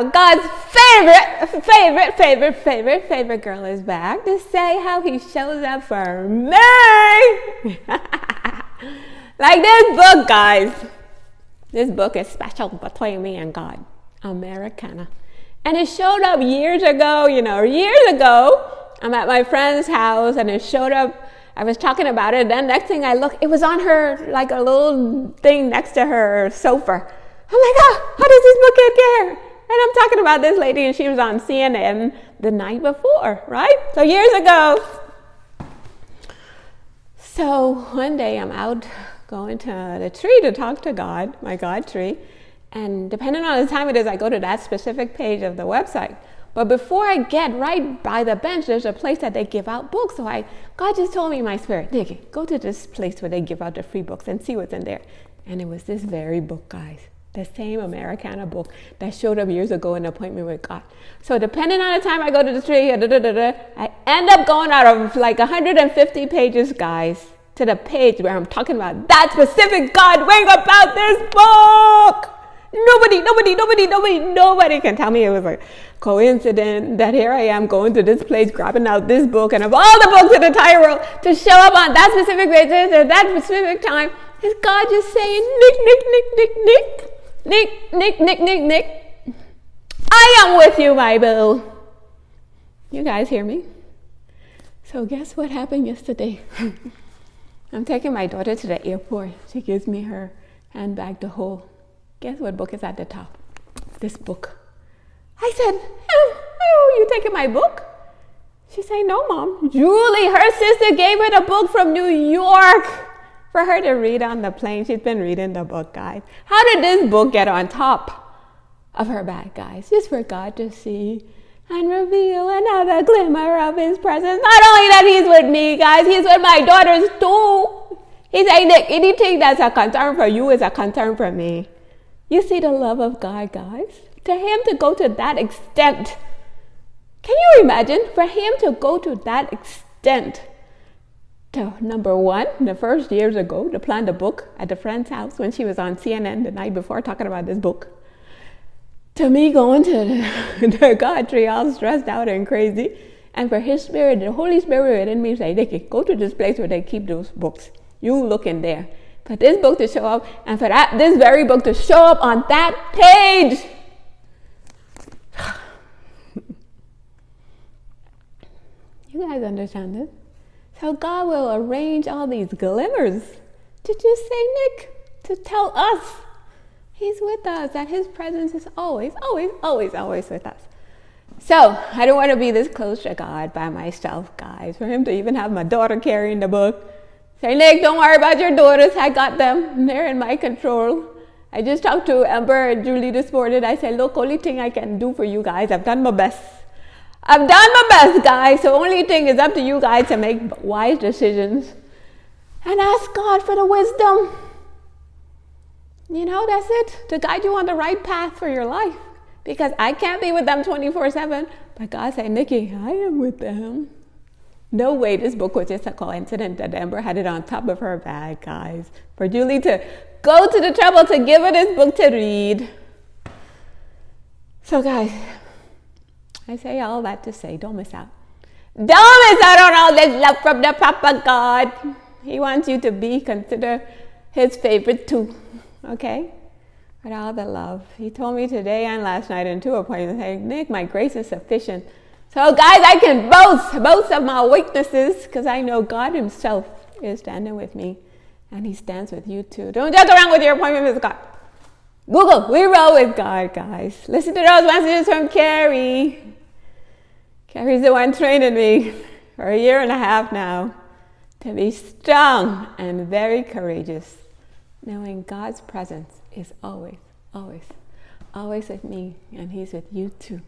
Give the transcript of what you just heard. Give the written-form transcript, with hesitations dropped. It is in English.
how God's favorite girl is back to say how he shows up for me. Like this book, guys. This book is special between me and God. Americana. And it showed up years ago, I'm at my friend's house and it showed up. I was talking about it. Then next thing I look, it was on her, like a little thing next to her sofa. I'm like, oh, how does this book get there? And I'm talking about this lady and she was on CNN the night before, right? So years ago. So one day I'm out going to the tree to talk to God, my God tree. And depending on the time it is, I go to that specific page of the website. But before I get right by the bench, there's a place that they give out books. So God just told me in my spirit, Nikki, go to this place where they give out the free books and see what's in there. And it was this very book, guys. The same Americana book that showed up years ago in an appointment with God. So depending on the time I go to the tree, I end up going out of like 150 pages, guys, to the page where I'm talking about that specific God wing about this book. Nobody can tell me it was a coincidence that here I am going to this place, grabbing out this book, and of all the books in the entire world to show up on that specific basis at that specific time, is God just saying, Nick, I am with you, my boo. You guys hear me? So guess what happened yesterday? I'm taking my daughter to the airport. She gives me her handbag to hold. Guess what book is at the top? This book. I said, oh, you taking my book? She said, no, Mom. Julie, her sister gave her the book from New York for her to read on the plane. She's been reading the book, guys. How did this book get on top of her bag, guys? Just for God to see and reveal another glimmer of his presence. Not only that he's with me, guys, he's with my daughters too. He's saying, Nick, anything that's a concern for you is a concern for me. You see the love of God, guys? To him to go to that extent. Can you imagine? For him to go to that extent. To number one, the first years ago, to plant a book at a friend's house when she was on CNN the night before talking about this book. To me going to the God tree all stressed out and crazy. And for his spirit, the Holy Spirit within me say, Nikki, go to this place where they keep those books. You look in there. For this book to show up, and for this very book to show up on that page. You guys understand this? So God will arrange all these glimmers to just say, Nick, to tell us he's with us, that his presence is always with us. So I don't want to be this close to God by myself, guys. For him to even have my daughter carrying the book. Say, Nick, don't worry about your daughters. I got them. They're in my control. I just talked to Amber and Julie this morning. I said, look, only thing I can do for you guys, I've done my best. I've done my best, guys. So only thing is up to you guys to make wise decisions. And ask God for the wisdom. That's it. To guide you on the right path for your life. Because I can't be with them 24/7. But God said, Nikki, I am with them. No way this book was just a coincidence that Amber had it on top of her bag, guys. For Julie to go to the trouble to give her this book to read. So guys, I say all that to say, don't miss out. Don't miss out on all this love from the Papa God. He wants you to consider his favorite too. Okay? With all the love. He told me today and last night in 2 appointments, hey, Nick, my grace is sufficient. So guys, I can boast of my weaknesses because I know God himself is standing with me and he stands with you too. Don't joke around with your appointment with God. Google, we roll with God, guys. Listen to those messages from Carrie. Carrie's the one training me for 1.5 years now to be strong and very courageous, knowing God's presence is always with me and he's with you too.